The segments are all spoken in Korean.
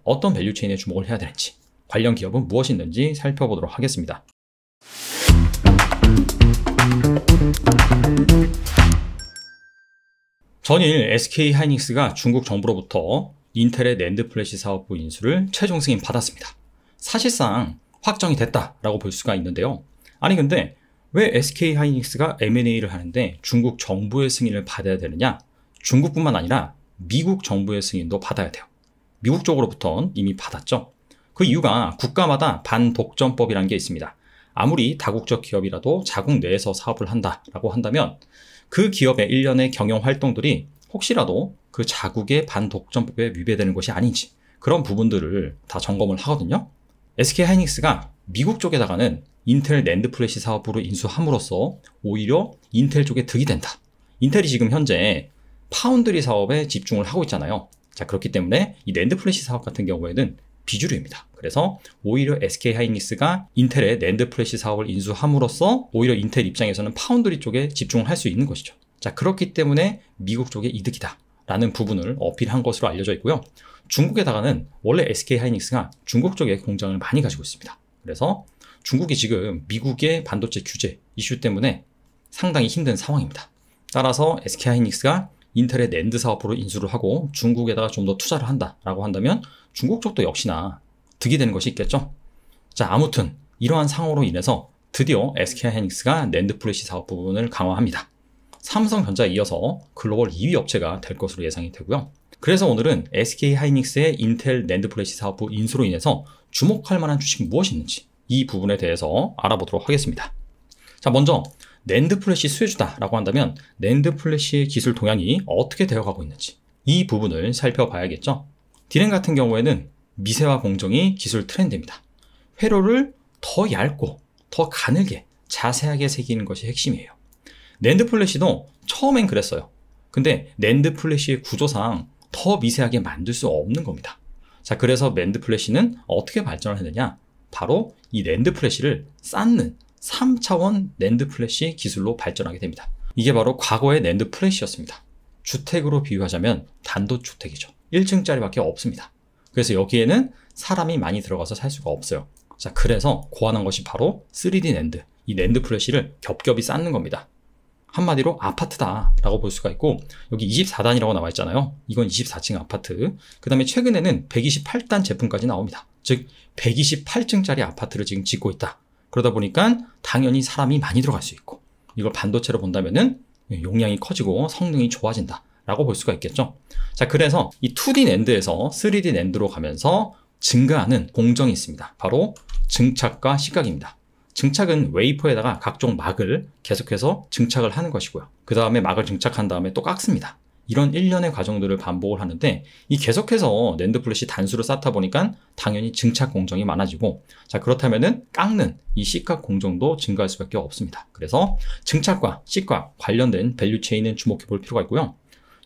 어떤 밸류체인에 주목을 해야 되는지, 관련 기업은 무엇이 있는지 살펴보도록 하겠습니다. 전일 SK하이닉스가 중국 정부로부터 인텔의 낸드 플래시 사업부 인수를 최종 승인 받았습니다. 사실상 확정이 됐다라고 볼 수가 있는데요. 아니 근데 왜 SK하이닉스가 M&A를 하는데 중국 정부의 승인을 받아야 되느냐? 중국뿐만 아니라 미국 정부의 승인도 받아야 돼요. 미국 쪽으로부터는 이미 받았죠. 그 이유가 국가마다 반독점법이라는 게 있습니다. 아무리 다국적 기업이라도 자국 내에서 사업을 한다라고 한다면 그 기업의 일련의 경영 활동들이 혹시라도 그 자국의 반독점법에 위배되는 것이 아닌지 그런 부분들을 다 점검을 하거든요. SK하이닉스가 미국 쪽에다가는 인텔 낸드 플래시 사업부로 인수함으로써 오히려 인텔 쪽에 득이 된다. 인텔이 지금 현재 파운드리 사업에 집중을 하고 있잖아요. 자, 그렇기 때문에 이 낸드 플래시 사업 같은 경우에는 비주류입니다. 그래서 오히려 SK하이닉스가 인텔의 낸드 플래시 사업을 인수함으로써 오히려 인텔 입장에서는 파운드리 쪽에 집중을 할 수 있는 것이죠. 자, 그렇기 때문에 미국 쪽에 이득이다 라는 부분을 어필한 것으로 알려져 있고요. 중국에다가는 원래 SK하이닉스가 중국 쪽에 공장을 많이 가지고 있습니다. 그래서 중국이 지금 미국의 반도체 규제 이슈 때문에 상당히 힘든 상황입니다. 따라서 SK하이닉스가 인텔의 낸드 사업부로 인수를 하고 중국에다가 좀 더 투자를 한다라고 한다면 중국 쪽도 역시나 득이 되는 것이 있겠죠. 자, 아무튼 이러한 상황으로 인해서 드디어 SK하이닉스가 낸드 플래시 사업 부분을 강화합니다. 삼성전자에 이어서 글로벌 2위 업체가 될 것으로 예상이 되고요. 그래서 오늘은 SK하이닉스의 인텔 낸드 플래시 사업부 인수로 인해서 주목할 만한 주식이 무엇이 있는지 이 부분에 대해서 알아보도록 하겠습니다. 자, 먼저 낸드 플래시 수혜주다라고 한다면 낸드 플래시의 기술 동향이 어떻게 되어가고 있는지 이 부분을 살펴봐야겠죠. 디램 같은 경우에는 미세화 공정이 기술 트렌드입니다. 회로를 더 얇고 더 가늘게 자세하게 새기는 것이 핵심이에요. 낸드 플래시도 처음엔 그랬어요. 근데 낸드 플래시의 구조상 더 미세하게 만들 수 없는 겁니다. 자, 그래서 낸드 플래시는 어떻게 발전을 했느냐? 바로 이 낸드 플래시를 쌓는 3차원 낸드 플래시 기술로 발전하게 됩니다. 이게 바로 과거의 낸드 플래시였습니다. 주택으로 비유하자면 단독주택이죠. 1층짜리밖에 없습니다. 그래서 여기에는 사람이 많이 들어가서 살 수가 없어요. 자, 그래서 고안한 것이 바로 3D 낸드, 이 낸드 플래시를 겹겹이 쌓는 겁니다. 한마디로 아파트다 라고 볼 수가 있고, 여기 24단이라고 나와 있잖아요. 이건 24층 아파트. 그 다음에 최근에는 128단 제품까지 나옵니다. 즉 128층짜리 아파트를 지금 짓고 있다. 그러다 보니까 당연히 사람이 많이 들어갈 수 있고, 이걸 반도체로 본다면은 용량이 커지고 성능이 좋아진다 라고 볼 수가 있겠죠. 자, 그래서 이 2D 낸드에서 3D 낸드로 가면서 증가하는 공정이 있습니다. 바로 증착과 식각입니다. 증착은 웨이퍼에다가 각종 막을 계속해서 증착을 하는 것이고요. 그 다음에 막을 증착한 다음에 또 깎습니다. 이런 일련의 과정들을 반복을 하는데, 이 계속해서 낸드 플래시 단수를 쌓다 보니까 당연히 증착 공정이 많아지고, 자, 그렇다면은 깎는 이 식각 공정도 증가할 수밖에 없습니다. 그래서 증착과 식각 관련된 밸류체인은 주목해 볼 필요가 있고요.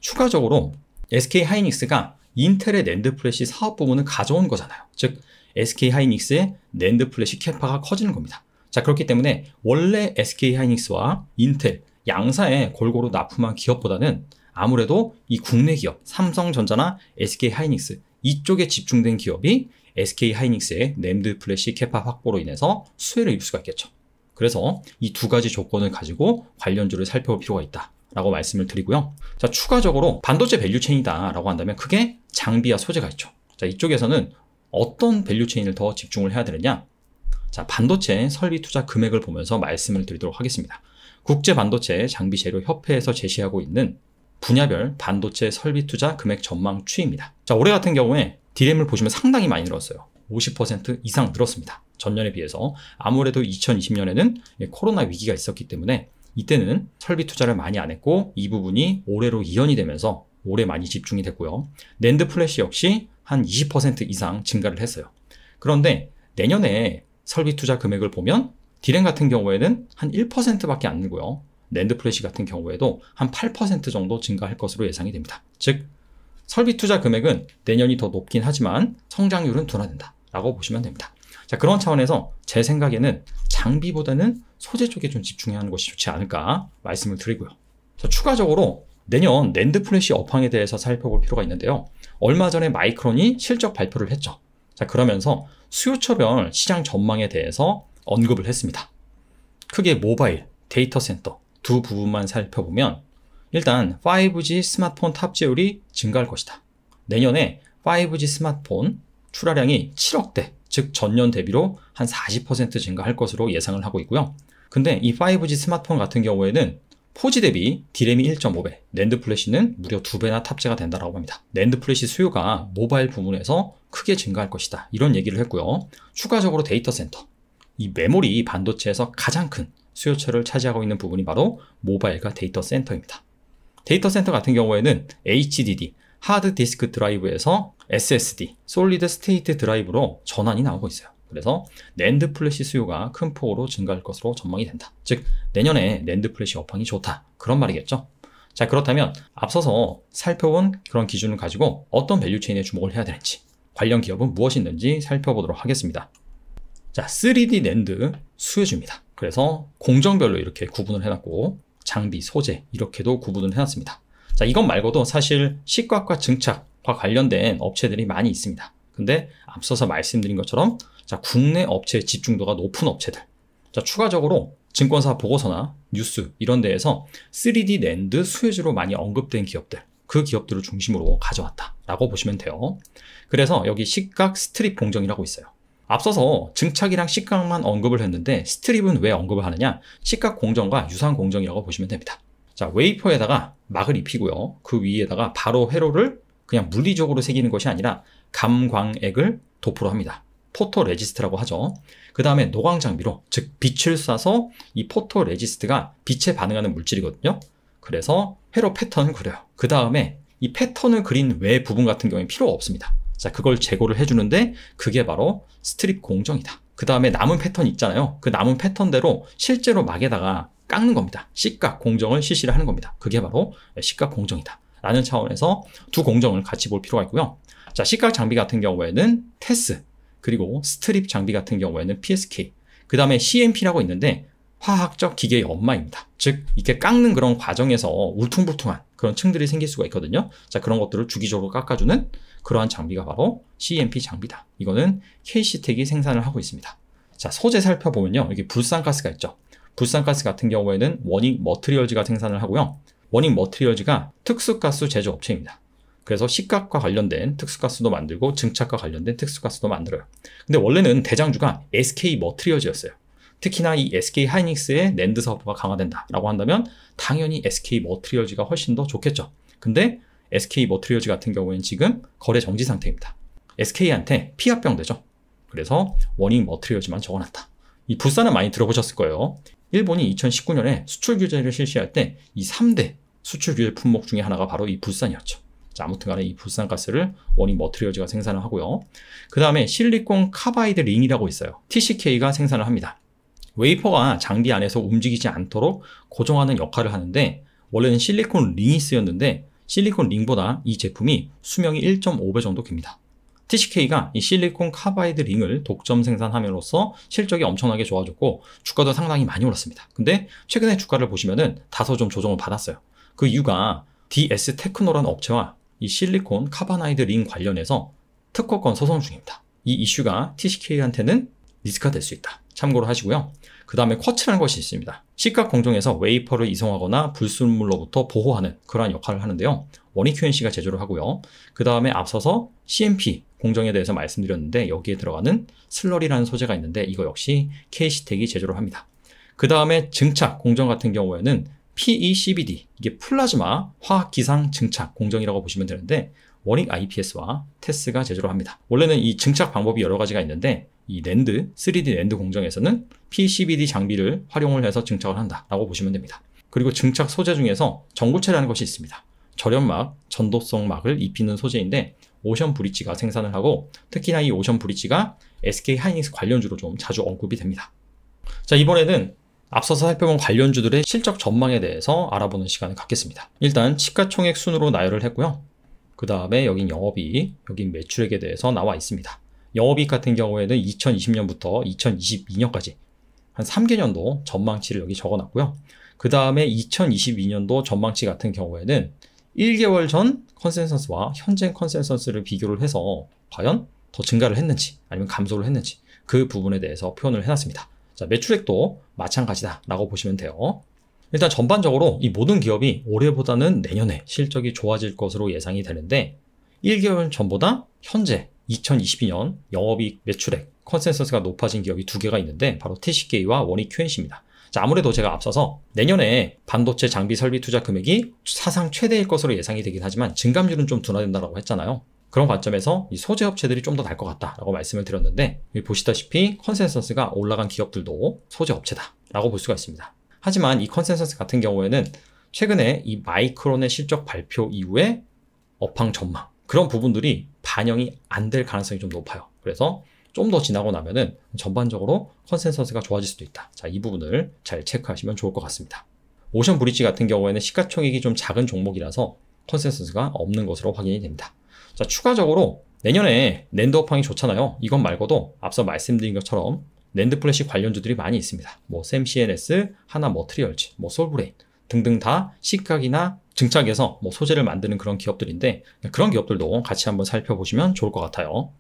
추가적으로 SK하이닉스가 인텔의 낸드 플래시 사업 부문을 가져온 거잖아요. 즉 SK하이닉스의 낸드 플래시 캐파가 커지는 겁니다. 자, 그렇기 때문에 원래 SK하이닉스와 인텔 양사에 골고루 납품한 기업보다는 아무래도 이 국내 기업, 삼성전자나 SK하이닉스 이쪽에 집중된 기업이 SK하이닉스의 낸드 플래시 캐파 확보로 인해서 수혜를 입을 수가 있겠죠. 그래서 이 두 가지 조건을 가지고 관련주를 살펴볼 필요가 있다 라고 말씀을 드리고요. 자, 추가적으로 반도체 밸류체인이다 라고 한다면 크게 장비와 소재가 있죠. 자, 이쪽에서는 어떤 밸류체인을 더 집중을 해야 되느냐? 자, 반도체 설비 투자 금액을 보면서 말씀을 드리도록 하겠습니다. 국제반도체 장비재료협회에서 제시하고 있는 분야별 반도체 설비 투자 금액 전망 추이입니다. 자, 올해 같은 경우에 디램을 보시면 상당히 많이 늘었어요. 50% 이상 늘었습니다. 전년에 비해서. 아무래도 2020년에는 코로나 위기가 있었기 때문에 이때는 설비 투자를 많이 안 했고, 이 부분이 올해로 이연이 되면서 올해 많이 집중이 됐고요. 낸드 플래시 역시 한 20% 이상 증가를 했어요. 그런데 내년에 설비 투자 금액을 보면 디램 같은 경우에는 한 1%밖에 안 늘고요. 낸드 플래시 같은 경우에도 한 8% 정도 증가할 것으로 예상이 됩니다. 즉 설비 투자 금액은 내년이 더 높긴 하지만 성장률은 둔화된다 라고 보시면 됩니다. 자, 그런 차원에서 제 생각에는 장비보다는 소재 쪽에 좀 집중해야 하는 것이 좋지 않을까 말씀을 드리고요. 자, 추가적으로 내년 낸드 플래시 업황에 대해서 살펴볼 필요가 있는데요. 얼마 전에 마이크론이 실적 발표를 했죠. 자, 그러면서 수요처별 시장 전망에 대해서 언급을 했습니다. 크게 모바일, 데이터 센터 두 부분만 살펴보면 일단 5G 스마트폰 탑재율이 증가할 것이다. 내년에 5G 스마트폰 출하량이 7억대, 즉 전년 대비로 한 40% 증가할 것으로 예상을 하고 있고요. 근데 이 5G 스마트폰 같은 경우에는 포지 대비 디램이 1.5배, 낸드 플래시는 무려 2배나 탑재가 된다고 합니다. 낸드 플래시 수요가 모바일 부문에서 크게 증가할 것이다. 이런 얘기를 했고요. 추가적으로 데이터 센터. 이 메모리 반도체에서 가장 큰 수요처를 차지하고 있는 부분이 바로 모바일과 데이터 센터입니다. 데이터 센터 같은 경우에는 HDD, 하드 디스크 드라이브에서 SSD, 솔리드 스테이트 드라이브로 전환이 나오고 있어요. 그래서 낸드 플래시 수요가 큰 폭으로 증가할 것으로 전망이 된다. 즉 내년에 낸드 플래시 업황이 좋다. 그런 말이겠죠. 자, 그렇다면 앞서서 살펴본 그런 기준을 가지고 어떤 밸류체인에 주목을 해야 되는지, 관련 기업은 무엇이 있는지 살펴보도록 하겠습니다. 자, 3D 낸드 수요주입니다. 그래서 공정별로 이렇게 구분을 해놨고 장비, 소재 이렇게도 구분을 해놨습니다. 자, 이것 말고도 사실 식각과 증착과 관련된 업체들이 많이 있습니다. 근데 앞서서 말씀드린 것처럼 자, 국내 업체의 집중도가 높은 업체들, 자, 추가적으로 증권사 보고서나 뉴스 이런 데에서 3D 낸드 수요주로 많이 언급된 기업들, 그 기업들을 중심으로 가져왔다라고 보시면 돼요. 그래서 여기 식각 스트립 공정이라고 있어요. 앞서서 증착이랑 식각만 언급을 했는데 스트립은 왜 언급을 하느냐? 식각 공정과 유사한 공정이라고 보시면 됩니다. 자, 웨이퍼에다가 막을 입히고요. 그 위에다가 바로 회로를 그냥 물리적으로 새기는 것이 아니라 감광액을 도포를 합니다. 포토 레지스트라고 하죠. 그 다음에 노광 장비로, 즉 빛을 쏴서 이 포토 레지스트가 빛에 반응하는 물질이거든요. 그래서 회로 패턴을 그려요. 그 다음에 이 패턴을 그린 외 부분 같은 경우에 필요가 없습니다. 자, 그걸 제거를 해주는데 그게 바로 스트립 공정이다. 그 다음에 남은 패턴 있잖아요. 그 남은 패턴대로 실제로 막에다가 깎는 겁니다. 식각 공정을 실시를 하는 겁니다. 그게 바로 식각 공정이다 라는 차원에서 두 공정을 같이 볼 필요가 있고요. 자, 식각 장비 같은 경우에는 테스, 그리고 스트립 장비 같은 경우에는 PSK, 그 다음에 CMP라고 있는데 화학적 기계의 엄마입니다. 즉 이렇게 깎는 그런 과정에서 울퉁불퉁한 그런 층들이 생길 수가 있거든요. 자, 그런 것들을 주기적으로 깎아주는 그러한 장비가 바로 CMP 장비다. 이거는 KC텍이 생산을 하고 있습니다. 자, 소재 살펴보면요. 여기 불산가스가 있죠. 불산가스 같은 경우에는 워닝 머트리얼즈가 생산을 하고요. 워닝 머트리얼즈가 특수가스 제조업체입니다. 그래서 식각과 관련된 특수가스도 만들고 증착과 관련된 특수가스도 만들어요. 근데 원래는 대장주가 SK 머트리얼즈였어요. 특히나 이 SK 하이닉스의 낸드 사업부가 강화된다라고 한다면 당연히 SK 머트리얼즈가 훨씬 더 좋겠죠. 근데 SK 머트리얼즈 같은 경우에는 지금 거래 정지 상태입니다. SK한테 피합병 되죠. 그래서 워닝 머트리얼즈만 적어놨다. 이 불산은 많이 들어보셨을 거예요. 일본이 2019년에 수출 규제를 실시할 때 이 3대 수출 규제 품목 중에 하나가 바로 이 불산이었죠. 자, 아무튼 간에 이 불산가스를 워닝 머트리얼즈가 생산을 하고요. 그 다음에 실리콘 카바이드 링이라고 있어요. TCK가 생산을 합니다. 웨이퍼가 장비 안에서 움직이지 않도록 고정하는 역할을 하는데 원래는 실리콘 링이 쓰였는데 실리콘 링보다 이 제품이 수명이 1.5배 정도 깁니다. TCK가 이 실리콘 카바이드 링을 독점 생산함으로써 실적이 엄청나게 좋아졌고 주가도 상당히 많이 올랐습니다. 근데 최근에 주가를 보시면은 다소 좀 조정을 받았어요. 그 이유가 DS 테크노라는 업체와 이 실리콘 카바나이드 링 관련해서 특허권 소송 중입니다. 이 이슈가 TCK한테는 리스크가 될 수 있다. 참고로 하시고요. 그 다음에 쿼츠라는 것이 있습니다. 식각 공정에서 웨이퍼를 이송하거나 불순물로부터 보호하는 그러한 역할을 하는데요. 워닝 QNC가 제조를 하고요. 그 다음에 앞서서 CMP 공정에 대해서 말씀드렸는데 여기에 들어가는 슬러리라는 소재가 있는데 이거 역시 KC텍이 제조를 합니다. 그 다음에 증착 공정 같은 경우에는 PECVD, 이게 플라즈마 화학기상 증착 공정이라고 보시면 되는데 워닝 IPS와 테스가 제조를 합니다. 원래는 이 증착 방법이 여러 가지가 있는데 이 낸드, 3D 낸드 공정에서는 PCVD 장비를 활용을 해서 증착을 한다라고 보시면 됩니다. 그리고 증착 소재 중에서 전구체라는 것이 있습니다. 절연막, 전도성 막을 입히는 소재인데 오션 브릿지가 생산을 하고 특히나 이 오션 브릿지가 SK 하이닉스 관련주로 좀 자주 언급이 됩니다. 자, 이번에는 앞서서 살펴본 관련주들의 실적 전망에 대해서 알아보는 시간을 갖겠습니다. 일단 시가총액 순으로 나열을 했고요. 그 다음에 여긴 영업이익, 여긴 매출액에 대해서 나와 있습니다. 영업이익 같은 경우에는 2020년부터 2022년까지 한 3개년도 전망치를 여기 적어놨고요. 그 다음에 2022년도 전망치 같은 경우에는 1개월 전 컨센서스와 현재 컨센서스를 비교를 해서 과연 더 증가를 했는지 아니면 감소를 했는지 그 부분에 대해서 표현을 해놨습니다. 자, 매출액도 마찬가지다라고 보시면 돼요. 일단 전반적으로 이 모든 기업이 올해보다는 내년에 실적이 좋아질 것으로 예상이 되는데 1개월 전보다 현재 2022년 영업이익 매출액 컨센서스가 높아진 기업이 두 개가 있는데 바로 TCK와 원익 QNC입니다. 자, 아무래도 제가 앞서서 내년에 반도체 장비 설비 투자 금액이 사상 최대일 것으로 예상이 되긴 하지만 증감률은 좀 둔화된다고 했잖아요. 그런 관점에서 이 소재 업체들이 좀 더 날 것 같다라고 말씀을 드렸는데 여기 보시다시피 컨센서스가 올라간 기업들도 소재 업체다라고 볼 수가 있습니다. 하지만 이 컨센서스 같은 경우에는 최근에 이 마이크론의 실적 발표 이후에 업황 전망 그런 부분들이 반영이 안 될 가능성이 좀 높아요. 그래서 좀 더 지나고 나면은 전반적으로 컨센서스가 좋아질 수도 있다. 자, 이 부분을 잘 체크하시면 좋을 것 같습니다. 오션 브릿지 같은 경우에는 시가총액이 좀 작은 종목이라서 컨센서스가 없는 것으로 확인이 됩니다. 자, 추가적으로 내년에 낸드 업황이 좋잖아요. 이것 말고도 앞서 말씀드린 것처럼 낸드 플래시 관련주들이 많이 있습니다. 뭐 샘CNS, 하나 머트리얼즈, 뭐 솔브레인 등등 다 시각이나 증착에서 뭐 소재를 만드는 그런 기업들인데 그런 기업들도 같이 한번 살펴보시면 좋을 것 같아요.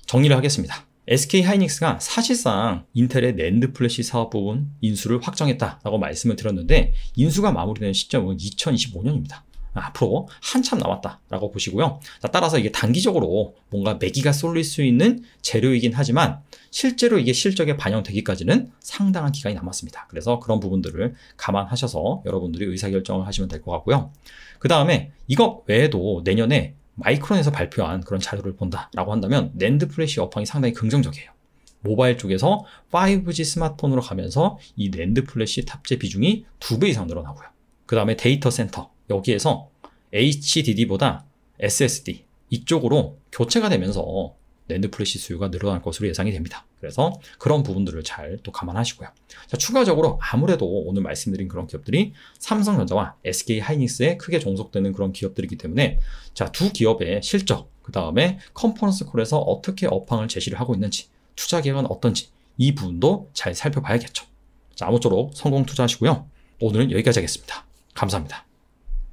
정리를 하겠습니다. SK하이닉스가 사실상 인텔의 낸드 플래시 사업 부분 인수를 확정했다라고 말씀을 드렸는데 인수가 마무리되는 시점은 2025년입니다. 앞으로 한참 남았다라고 보시고요. 자, 따라서 이게 단기적으로 뭔가 매기가 쏠릴 수 있는 재료이긴 하지만 실제로 이게 실적에 반영되기까지는 상당한 기간이 남았습니다. 그래서 그런 부분들을 감안하셔서 여러분들이 의사결정을 하시면 될 것 같고요. 그 다음에 이것 외에도 내년에 마이크론에서 발표한 그런 자료를 본다라고 한다면 낸드 플래시 업황이 상당히 긍정적이에요. 모바일 쪽에서 5G 스마트폰으로 가면서 이 낸드 플래시 탑재 비중이 2배 이상 늘어나고요. 그 다음에 데이터 센터 여기에서 HDD보다 SSD 이쪽으로 교체가 되면서 낸드 플래시 수요가 늘어날 것으로 예상이 됩니다. 그래서 그런 부분들을 잘 또 감안하시고요. 자, 추가적으로 아무래도 오늘 말씀드린 그런 기업들이 삼성전자와 SK하이닉스에 크게 종속되는 그런 기업들이기 때문에 자, 두 기업의 실적, 그 다음에 컨퍼런스 콜에서 어떻게 업황을 제시를 하고 있는지, 투자 계획은 어떤지 이 부분도 잘 살펴봐야겠죠. 자, 아무쪼록 성공 투자하시고요. 오늘은 여기까지 하겠습니다. 감사합니다.